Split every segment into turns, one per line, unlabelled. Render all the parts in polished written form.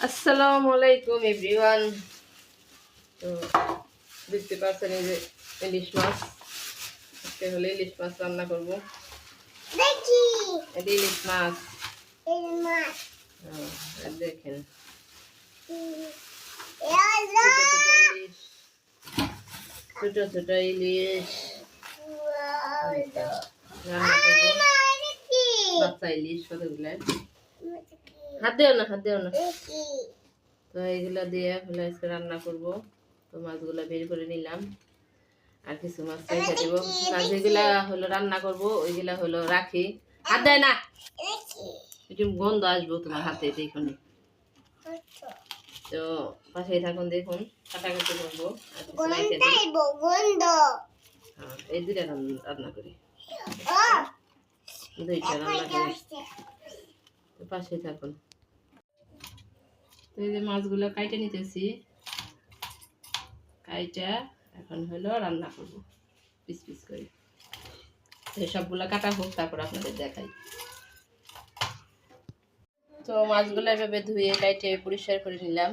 আসসালামু আলাইকুম এভরিওয়ান। তো দেখতে পাচ্ছেন এই যে ইলিশ মাছ, আজকে হলে ইলিশ মাছ রান্না করবো। দেখি এটা ইলিশ মাছ, দেখেন ছোট ছোট ইলিশ রান্না করবো। বাচ্চা ইলিশ কতগুলো, হাত দেও না, হাত দেও না। তো এইগুলা দিয়ে হলে আজকে রান্না করব। তো মাছগুলা বের করে নিলাম, আর কিছু মাছ রেখে দেব। আর যেগুলা হলো রান্না করব ওইগুলা হলো রাখি। হাত দেয় না, একটু গন্ধ আসবো তোমার হাতে দেখুন। তো পাশেই থাকুন, দেখুন কাটাকাটি করবো। এই দুইটা রান্না করি, দুইটা রান্না করি। পাশেই থাকুন। তো এই যে মাছগুলো কাইটে নিতেছি, কাইটা এখন হলো রান্না করব পিস পিস করে। সবগুলো কাটা হোক, তারপর আপনাদের দেখাই। তো মাছগুলো এভাবে ধুয়ে কাইটে পরিষ্কার করে নিলাম।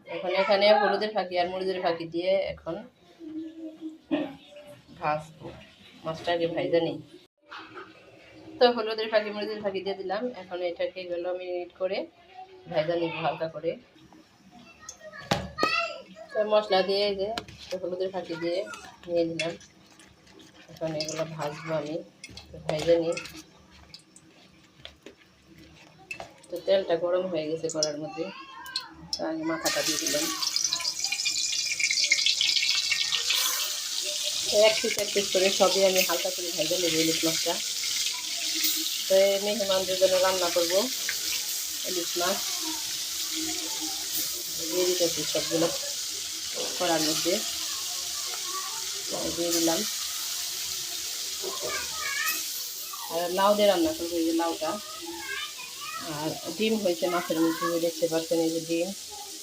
এখন এখানে হলুদের ফাঁকি আর মরিচের ফাঁকি দিয়ে এখন ভাজবো। মাছটাকে ভাইজা নিই। তো হলুদের ফাঁকি মরিচের ফাঁকি দিয়ে দিলাম। এখন এটাকে গেলো মিনিট করে ভাইজা নিব হালকা করে। তো মশলা দিয়ে যে হলুদের ফাঁকি দিয়ে নিয়ে দিলাম। এখন এগুলো ভাজবো আমি, ভাইজা নিই। তো তেলটা গরম হয়ে গেছে কড়ার মধ্যে, তো আগে মাথাটা দিয়ে দিলাম। এক পিস করে সবই আমি হালকা করে ভেজে নেব ইলিশ মাছটা। তো মেহমানদের জন্য রান্না করবো ইলিশ মাছ। দিয়ে দিতেছি সবগুলো কড়ার মধ্যে, দিয়ে দিলাম। আর লাউ দিয়ে রান্না করবো, এই যে লাউটা। আর ডিম হয়েছে মাছের মধ্যে, দেখতে পাচ্ছেন এই যে ডিম।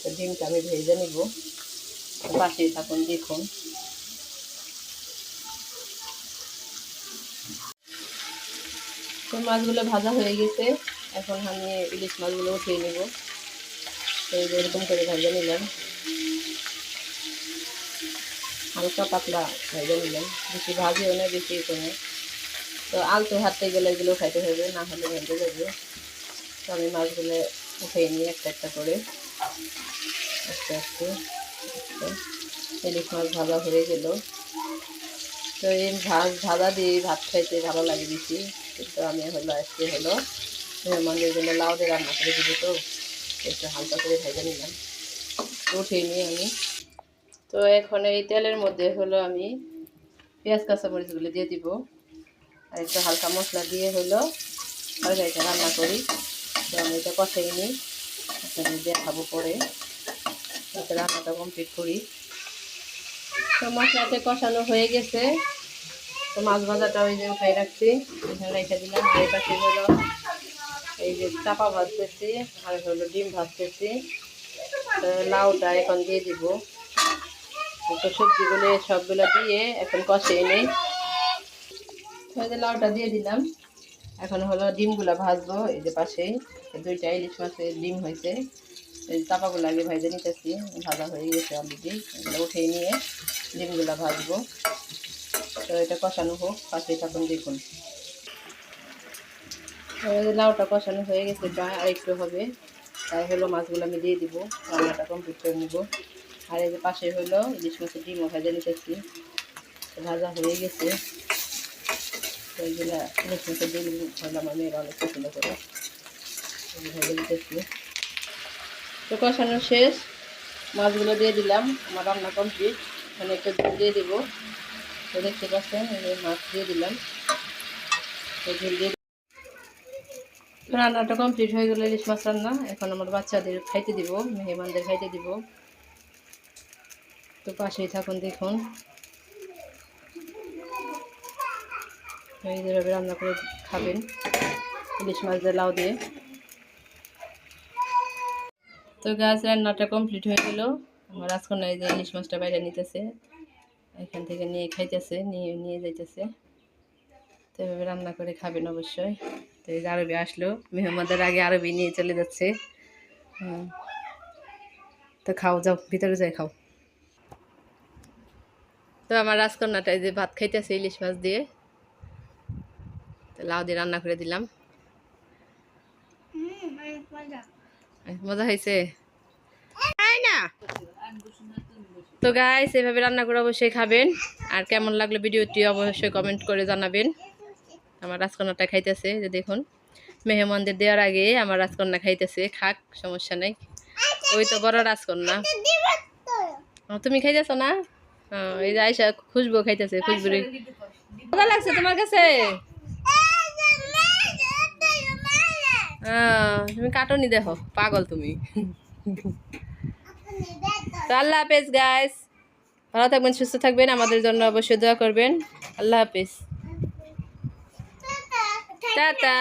তো ডিমটা আমি ভেজে নিব, পাশেই থাকুন দেখুন। তো মাছগুলো ভাজা হয়ে গেছে, এখন আমি ইলিশ মাছগুলো উঠিয়ে নেব। তো এই যে এরকম করে ভেজে নিলাম, হালকা পাতলা ভেজে নিলাম, বেশি ভাজিও না বেশি করে। তো আলতো হাতে গেলে এগুলো খাইতে হবে, না হলে ভেজে যাবে। তো আমি মাছগুলো উঠিয়ে নিই একটা একটা করে, আস্তে আস্তে। ইলিশ মাছ ভাজা হয়ে গেল। তো এই ভাজা দিয়ে ভাত খাইতে ভালো লাগে বেশি। কিন্তু আমি হলো আজকে হলো মেহমানদের জন্য লাউ দিয়ে রান্না করে দেবো। তো একটু হালকা করে ভেজে নিলাম, উঠিয়ে নিই আমি। তো এখন এই তেলের মধ্যে হলো আমি পেঁয়াজ কাঁচামরিচগুলো দিয়ে দিব, আর একটু হালকা মশলা দিয়ে হলো তরকারিটা রান্না করি। তো আমি এটা কষাই নিই, আপনাদের দেখাবো পরে। যাতে রান্নাটা কমপ্লিট করি। তো মশলাতে কষানো হয়ে গেছে। তো মাছ ভাজাটা ওই যে উঠাই রাখছি, এখানে রেখে দিলাম। আর এই পাশে হলো এই যে চাপা ভাজতেছি, আর হলো ডিম ভাজতেছি। তো লাউটা এখন দিয়ে দিব। তো সবজিগুলো সবগুলো দিয়ে এখন কষিয়ে নিই। এই যে লাউটা দিয়ে দিলাম, এখন হলো ডিমগুলো ভাজবো। এই যে পাশেই দুইটা ইলিশ মাছের ডিম হয়েছে, এই চাপাগুলো আগে ভেজে নিতেছি। ভাজা হয়ে গেছে অলরেডি, এগুলো উঠিয়ে নিয়ে ডিমগুলো ভাজবো। তো এটা কষানো হোক, পাশেই থাকুন দেখুন। লাউটা কষানো হয়ে গেছে, প্রায় আর একটু হবে। তাই হলো মাছগুলো আমি দিয়ে দিব, রান্নাটা কমপ্লিট করে নেব। আর এই যে পাশে হলো ইলিশ মাছের ডিমও ভেজে নিতেছি, ভাজা হয়ে গেছে। তো এইগুলো ইলিশ মাছের ডিম হলো আমার মেয়েরা অনেক পছন্দ করে, ভেজে নিতেছি। তো কষানো শেষ, মাছগুলো দিয়ে দিলাম। আমার রান্না কমপ্লিট, এখানে একটু ঝোল দিয়ে দিব। তো দেখতে পাচ্ছেন মাছ দিয়ে দিলাম, তো ঝোল দিয়ে রান্নাটা কমপ্লিট হয়ে গেল। ইলিশ মাছ রান্না এখন আমার বাচ্চাদের খাইতে দিব, মেহমানদের খাইতে দিব। তো পাশেই থাকুন দেখুন, এইভাবে রান্না করে খাবেন ইলিশ মাছ দিয়ে লাউ দিয়ে। তো গাছ রান্নাটা কমপ্লিট হয়ে গেল। আমার আজকে এই যে ইলিশ মাছটা বাইরে নিতেছে, এখান থেকে নিয়ে খাইতেছে, নিয়ে যাইতেছে। তো এভাবে রান্না করে খাবেন অবশ্যই। তো এই যে আরবি আসলো, মেহমানদের আগে আরবি নিয়ে চলে যাচ্ছে। হুম, তো খাও, যাও ভিতরে যাই খাও। তো আমার রাজকন্যাটা এই যে ভাত খাইতেছে ইলিশ মাছ দিয়ে, তো লাউ দিয়ে রান্না করে দিলাম। মজা হয়েছে তাই না? তো গাইস এভাবে রান্না করে অবশ্যই খাবেন। আর কেমন লাগলো ভিডিওটি অবশ্যই কমেন্ট করে জানাবেন। আমার রাজকন্যাটা খাইতেছে, যে দেখুন মেহমানদের দেওয়ার আগে আমার রাজকন্যা খাইতেছে, খাক সমস্যা নাই। ওই তো বড় রাজকন্যা। তুমি খাইতেছো না? এই যে আয়সা খুশবু খাইতেছে, খুশবু মজা লাগছে তোমার কাছে? তুমি কার্টুনই দেখো, পাগল তুমি। তো আল্লাহ হাফেজ গাইস, ভালো থাকবেন, সুস্থ থাকবেন, আমাদের জন্য অবশ্যই দোয়া করবেন। আল্লাহ হাফেজ, টাটা।